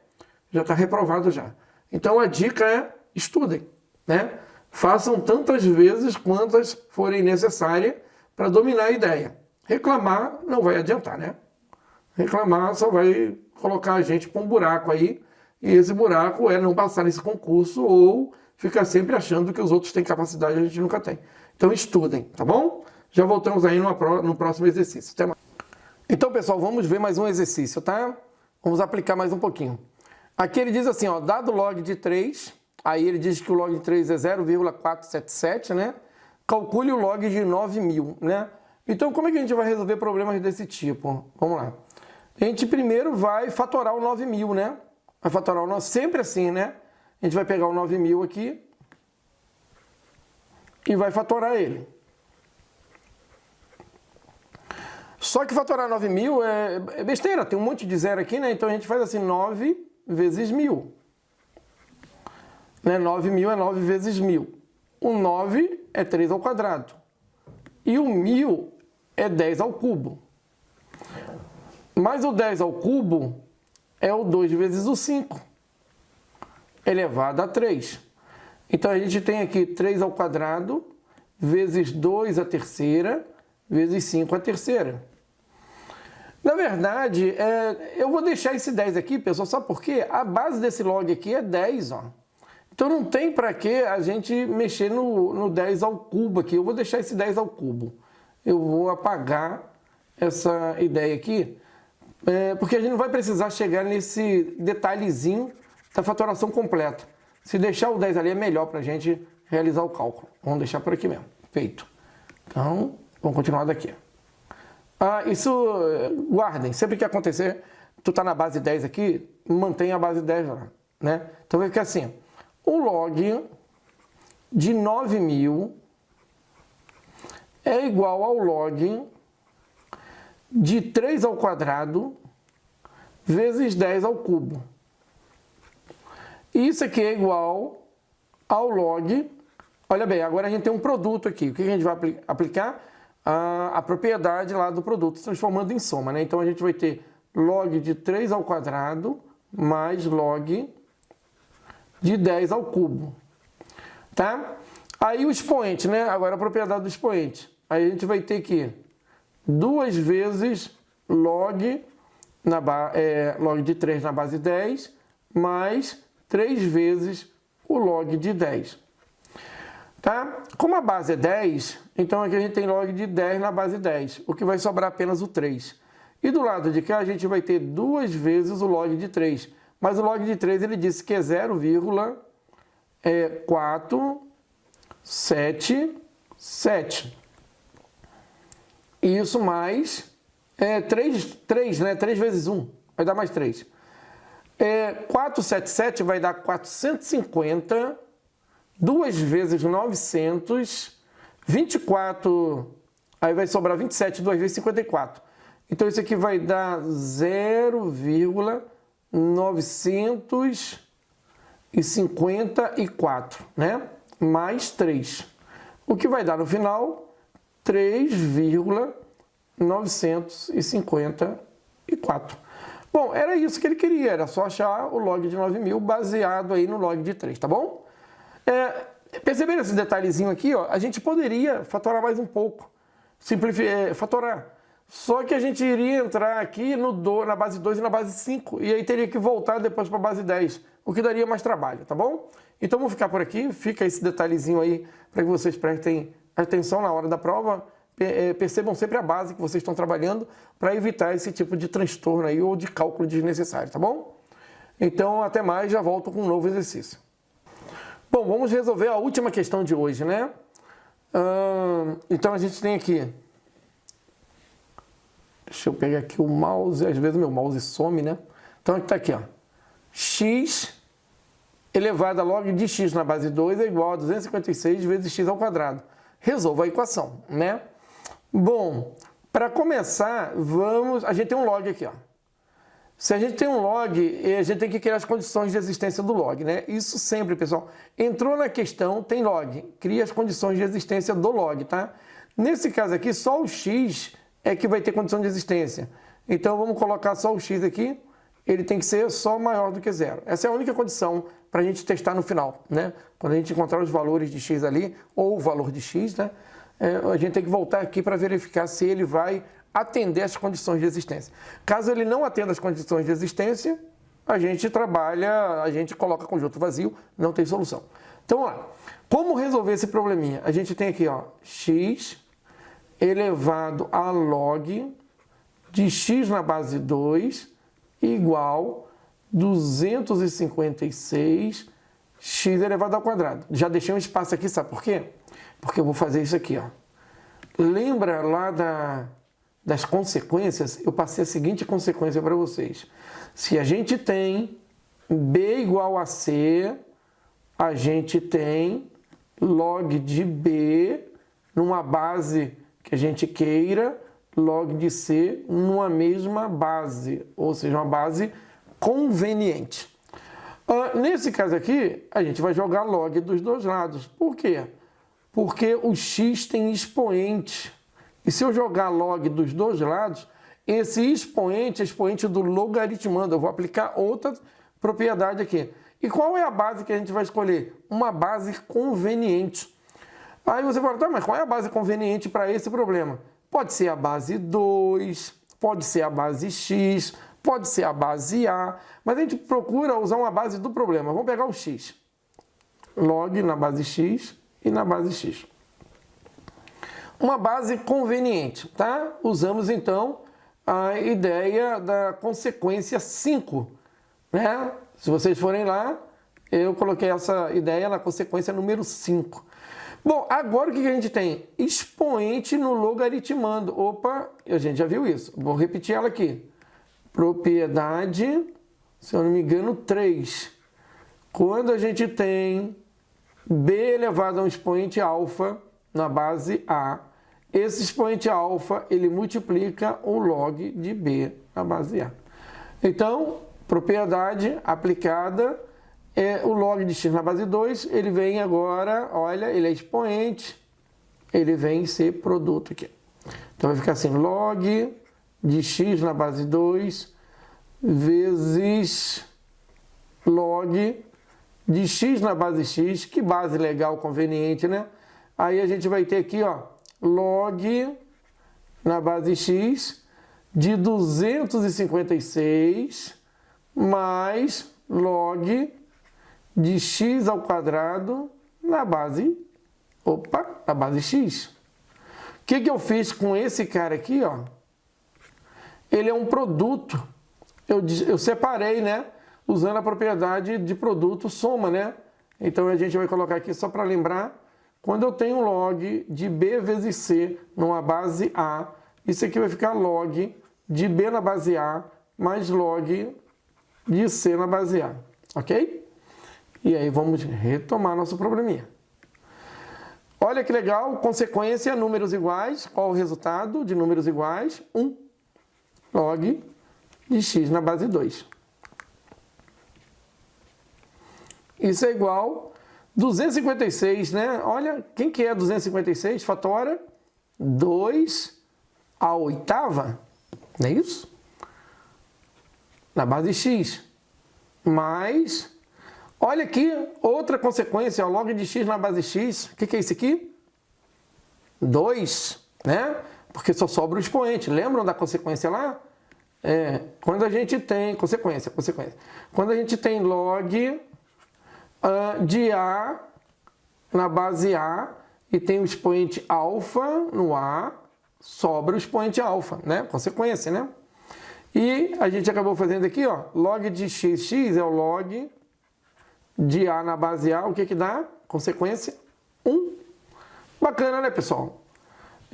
Já está reprovado já. Então a dica é estudem, né? Façam tantas vezes quantas forem necessárias para dominar a ideia. Reclamar não vai adiantar, né? Reclamar só vai colocar a gente para um buraco aí, e esse buraco é não passar nesse concurso ou ficar sempre achando que os outros têm capacidade e a gente nunca tem. Então estudem, tá bom? Já voltamos aí no próximo exercício. Até mais. Então, pessoal, vamos ver mais um exercício, tá? Vamos aplicar mais um pouquinho. Aqui ele diz assim, ó, dado log de 3, aí ele diz que o log de 3 é 0,477, né? Calcule o log de 9.000, né? Então, como é que a gente vai resolver problemas desse tipo? Vamos lá. A gente primeiro vai fatorar o 9.000, né? Vai fatorar o 9.000, sempre assim, né? A gente vai pegar o 9.000 aqui e vai fatorar ele. Só que fatorar 9.000 é besteira, tem um monte de zero aqui, né? Então a gente faz assim, 9 vezes 1.000. Né? 9.000 é 9 vezes 1.000. O 9 é 3 ao quadrado. E o 1.000 é 10 ao cubo. Mas o 10 ao cubo é o 2 vezes o 5, elevado a 3. Então a gente tem aqui 3 ao quadrado, vezes 2 à terceira, vezes 5 à terceira. Na verdade, eu vou deixar esse 10 aqui, pessoal, sabe por quê? A base desse log aqui é 10, ó. Então não tem para que a gente mexer no 10 ao cubo aqui. Eu vou deixar esse 10 ao cubo. Eu vou apagar essa ideia aqui, porque a gente não vai precisar chegar nesse detalhezinho da fatoração completa. Se deixar o 10 ali é melhor para a gente realizar o cálculo. Vamos deixar por aqui mesmo. Feito. Então, vamos continuar daqui. Isso, guardem. Sempre que acontecer, tu tá na base 10 aqui, mantenha a base 10 lá, né? Então vai ficar assim. O log de 9.000 é igual ao log de 3 ao quadrado vezes 10 ao cubo. E isso aqui é igual ao log... Olha bem, agora a gente tem um produto aqui. O que a gente vai aplicar? A propriedade lá do produto, transformando em soma, né? Então a gente vai ter log de 3 ao quadrado mais log de 10 ao cubo. Tá? Aí o expoente, né? Agora a propriedade do expoente. Aí a gente vai ter que 2 vezes log de 3 na base 10 mais 3 vezes o log de 10. Tá? Como a base é 10, então aqui a gente tem log de 10 na base 10, o que vai sobrar apenas o 3. E do lado de cá a gente vai ter 2 vezes o log de 3. Mas o log de 3 ele disse que é 0,477. Isso mais 3, né? 3 vezes 1, vai dar mais 3. 477 vai dar 450, 2 vezes 900, 24, aí vai sobrar 27, 2 vezes 54. Então isso aqui vai dar 0,954, né? Mais 3. O que vai dar no final 3,954. Bom, era isso que ele queria, era só achar o log de 9.000 baseado aí no log de 3, tá bom? Perceberam esse detalhezinho aqui? Ó? A gente poderia fatorar mais um pouco, fatorar. Só que a gente iria entrar aqui na base 2 e na base 5, e aí teria que voltar depois para a base 10, o que daria mais trabalho, tá bom? Então vamos ficar por aqui, fica esse detalhezinho aí para que vocês prestem atenção na hora da prova, percebam sempre a base que vocês estão trabalhando para evitar esse tipo de transtorno aí ou de cálculo desnecessário, tá bom? Então até mais, já volto com um novo exercício. Bom, vamos resolver a última questão de hoje, né? Então a gente tem aqui... Deixa eu pegar aqui o mouse, às vezes meu mouse some, né? Então está aqui, ó. X elevado a log de x na base 2 é igual a 256 vezes x ao quadrado. Resolva a equação, né? Bom, para começar, a gente tem um log aqui, ó. Se a gente tem um log, a gente tem que criar as condições de existência do log, né? Isso sempre, pessoal. Entrou na questão, tem log. Cria as condições de existência do log, tá? Nesse caso aqui, só o x é que vai ter condição de existência. Então, vamos colocar só o x aqui. Ele tem que ser só maior do que 0. Essa é a única condição para a gente testar no final, né? Quando a gente encontrar os valores de x ali, ou o valor de x, né? A gente tem que voltar aqui para verificar se ele vai atender as condições de existência. Caso ele não atenda as condições de existência, a gente coloca conjunto vazio, não tem solução. Então, vamos lá. Como resolver esse probleminha? A gente tem aqui, ó, x elevado a log de x na base 2 igual 256 x elevado ao quadrado. Já deixei um espaço aqui, sabe por quê? Porque eu vou fazer isso aqui, ó. Lembra lá das consequências? Eu passei a seguinte consequência para vocês. Se a gente tem b igual a c, a gente tem log de b numa base que a gente queira, log de c numa mesma base, ou seja, uma base conveniente. Nesse caso aqui, a gente vai jogar log dos dois lados. Por quê? Porque o x tem expoente. E se eu jogar log dos dois lados, esse expoente é expoente do logaritmando. Eu vou aplicar outra propriedade aqui. E qual é a base que a gente vai escolher? Uma base conveniente. Aí você fala, tá, mas qual é a base conveniente para esse problema? Pode ser a base 2, pode ser a base x, pode ser a base a, mas a gente procura usar uma base do problema. Vamos pegar o x. Log na base x e na base x. Uma base conveniente, tá? Usamos então a ideia da consequência 5, né? Se vocês forem lá, Eu coloquei essa ideia na consequência número 5. Bom, agora o que a gente tem? Expoente no logaritmando. Opa, a gente já viu isso. Vou repetir ela aqui. Propriedade, se eu não me engano, 3. Quando a gente tem b elevado a um expoente alfa na base A, esse expoente alfa, ele multiplica o log de b na base A. Então, propriedade aplicada é o log de x na base 2, ele vem agora, olha, ele é expoente, ele vem ser produto aqui. Então vai ficar assim, log de x na base 2 vezes log de x na base x, que base legal, conveniente, né? Aí a gente vai ter aqui, ó, log na base x de 256 mais log de x ao quadrado na base x. O que eu fiz com esse cara aqui, ó? Ele é um produto. Eu separei, né? Usando a propriedade de produto soma, né? Então a gente vai colocar aqui só para lembrar. Quando eu tenho log de b vezes c numa base A, isso aqui vai ficar log de b na base A mais log de c na base A. Ok? E aí vamos retomar nosso probleminha. Olha que legal, consequência, números iguais. Qual o resultado de números iguais? 1. Log de x na base 2. Isso é igual 256, né? Olha, quem que é 256? Fatora 2 à oitava, não é isso? Na base x. Mais... Olha aqui, outra consequência, ó, log de x na base x. O que é isso aqui? 2, né? Porque só sobra o expoente. Lembram da consequência lá? Quando a gente tem... Consequência. Quando a gente tem log de A na base A e tem o expoente alfa no A, sobra o expoente alfa, né? Consequência, né? E a gente acabou fazendo aqui, ó, log de x é o log de A na base A, o que dá? Consequência 1. Bacana, né, pessoal?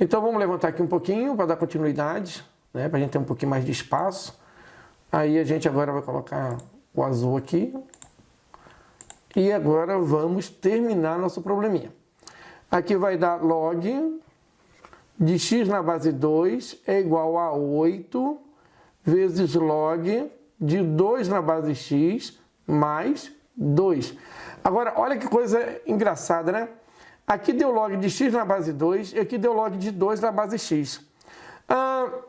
Então vamos levantar aqui um pouquinho para dar continuidade, né? Para a gente ter um pouquinho mais de espaço. Aí a gente agora vai colocar o azul aqui. E agora vamos terminar nosso probleminha. Aqui vai dar log de x na base 2 é igual a 8 vezes log de 2 na base x mais 2. Agora, olha que coisa engraçada, né? Aqui deu log de x na base 2 e aqui deu log de 2 na base x.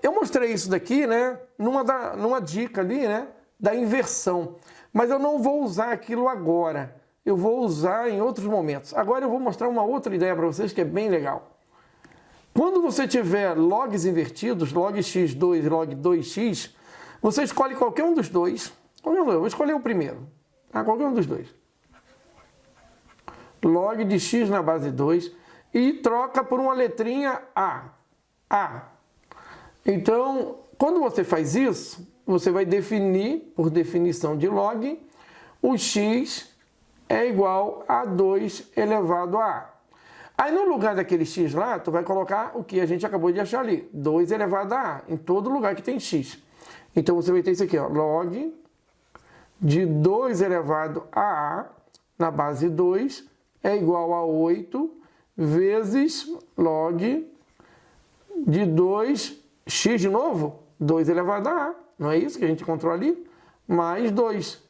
Eu mostrei isso daqui, né? Numa dica ali, né? Da inversão. Mas eu não vou usar aquilo agora. Eu vou usar em outros momentos. Agora eu vou mostrar uma outra ideia para vocês que é bem legal. Quando você tiver logs invertidos, log x2 e log 2x, você escolhe qualquer um dos dois. Eu vou escolher o primeiro. Qualquer um dos dois. Log de x na base 2 e troca por uma letrinha A. Então, quando você faz isso, você vai definir, por definição de log, o x é igual a 2 elevado a A. Aí no lugar daquele x lá, tu vai colocar o que a gente acabou de achar ali, 2 elevado a A, em todo lugar que tem x. Então você vai ter isso aqui, ó, log de 2 elevado a A na base 2 é igual a 8 vezes log de 2, x de novo, 2 elevado a A, não é isso que a gente encontrou ali? Mais 2.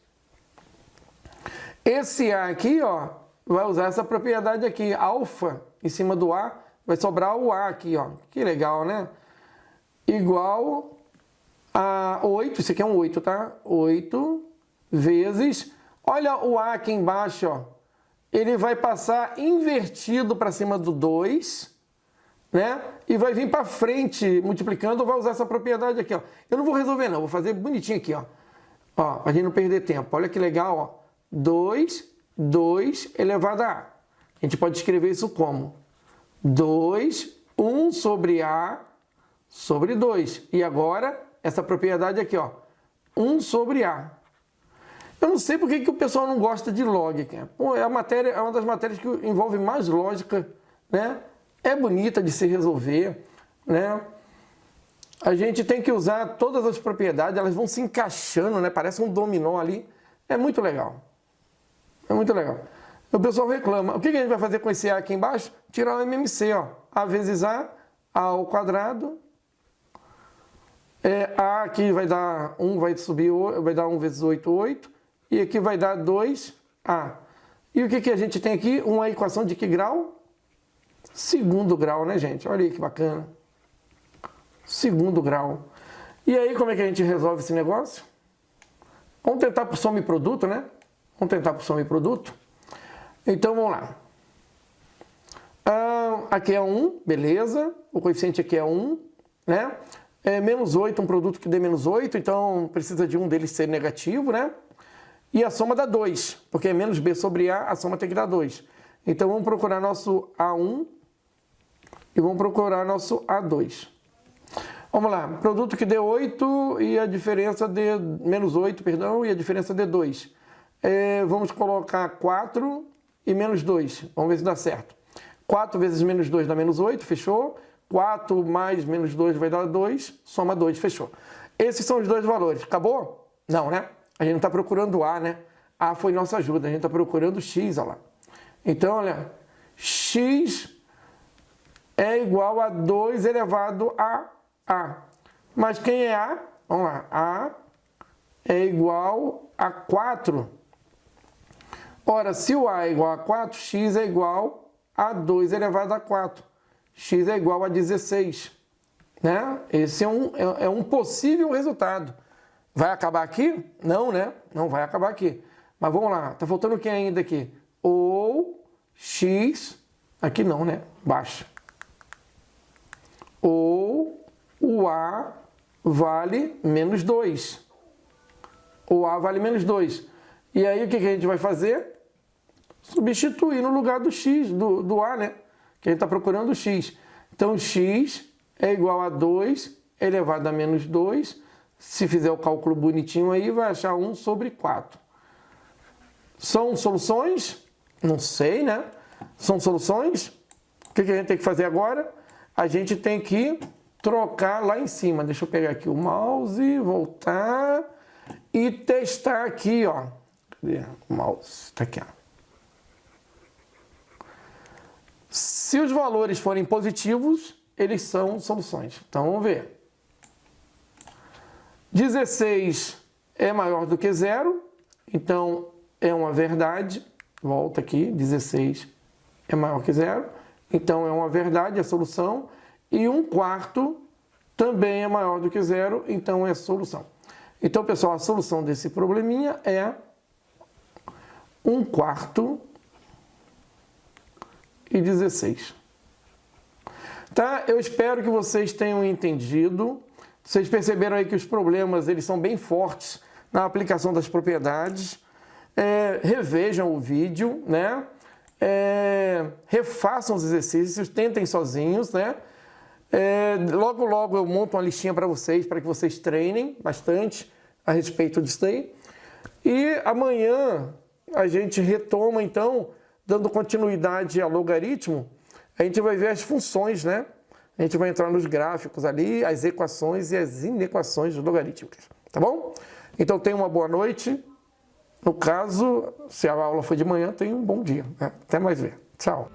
Esse A aqui, ó, vai usar essa propriedade aqui, alfa, em cima do A, vai sobrar o A aqui, ó, que legal, né? Igual a 8, isso aqui é um 8, tá? 8 vezes, olha o A aqui embaixo, ó, ele vai passar invertido para cima do 2, né? E vai vir para frente, multiplicando, vai usar essa propriedade aqui, ó. Eu não vou resolver não, vou fazer bonitinho aqui, ó. Ó, pra gente não perder tempo. Olha que legal, ó. 2 elevado a A. A gente pode escrever isso como 2, 1 sobre A sobre 2. E agora, essa propriedade aqui, ó. 1 sobre A. Eu não sei por que o pessoal não gosta de log. Pô, é uma das matérias que envolve mais lógica, né? É bonita de se resolver, né? A gente tem que usar todas as propriedades, elas vão se encaixando, né? Parece um dominó ali. É muito legal. É muito legal. O pessoal reclama. O que a gente vai fazer com esse A aqui embaixo? Tirar o MMC, ó. A vezes A ao quadrado. A aqui vai dar 1, vai subir, vai dar 1 vezes 8, 8. E aqui vai dar 2A. E o que a gente tem aqui? Uma equação de que grau? Segundo grau, né, gente? Olha aí que bacana. Segundo grau. E aí, como é que a gente resolve esse negócio? Vamos tentar por soma e produto, né? Vamos tentar por soma e produto. Então, vamos lá. Aqui é 1, beleza. O coeficiente aqui é 1, né? Menos 8, um produto que dê menos 8, então precisa de um deles ser negativo, né? E a soma dá 2, porque é menos B sobre A soma tem que dar 2. Então, vamos procurar nosso A1 e vamos procurar nosso A2. Vamos lá, produto que dê 8 e a diferença de menos 8, perdão, e a diferença de 2. Vamos colocar 4 e menos 2, vamos ver se dá certo. 4 vezes menos 2 dá menos 8, fechou. 4 mais menos 2 vai dar 2, soma 2, fechou. Esses são os dois valores, acabou? Não, né? A gente não está procurando A, né? A foi nossa ajuda, a gente está procurando X, olha lá. Então, olha, X é igual a 2 elevado a A. Mas quem é A? Vamos lá, A é igual a 4. Ora, se o A é igual a 4, X é igual a 2 elevado a 4. X é igual a 16. Né? Esse é um possível resultado. Vai acabar aqui? Não, né? Não vai acabar aqui. Mas vamos lá, tá faltando o que ainda aqui? Ou X, aqui não, né? Baixo. Ou o A vale menos 2. O A vale menos 2. E aí o que a gente vai fazer? Substituir no lugar do X, do A, né? Que a gente está procurando o X. Então, X é igual a 2 elevado a menos 2. Se fizer o cálculo bonitinho aí, vai achar 1 sobre 4. São soluções? Não sei, né? São soluções? O que a gente tem que fazer agora? A gente tem que trocar lá em cima. Deixa eu pegar aqui o mouse, voltar e testar aqui, ó. Cadê o mouse? Tá aqui, ó. Se os valores forem positivos, eles são soluções. Então, vamos ver. 16 é maior do que 0, então é uma verdade. Volta aqui, 16 é maior que 0, então é uma verdade, é solução. E 1/4 também é maior do que 0, então é solução. Então, pessoal, a solução desse probleminha é 1/4 e 16. Tá? Eu espero que vocês tenham entendido. Vocês perceberam aí que os problemas eles são bem fortes na aplicação das propriedades. Revejam o vídeo, né? Refaçam os exercícios, tentem sozinhos, né? Logo, logo eu monto uma listinha para que vocês treinem bastante a respeito disso aí. E amanhã a gente retoma, então, dando continuidade ao logaritmo, a gente vai ver as funções, né? A gente vai entrar nos gráficos ali, as equações e as inequações logarítmicas, tá bom? Então, tenha uma boa noite. No caso, se a aula foi de manhã, tenha um bom dia, né? Até mais ver. Tchau.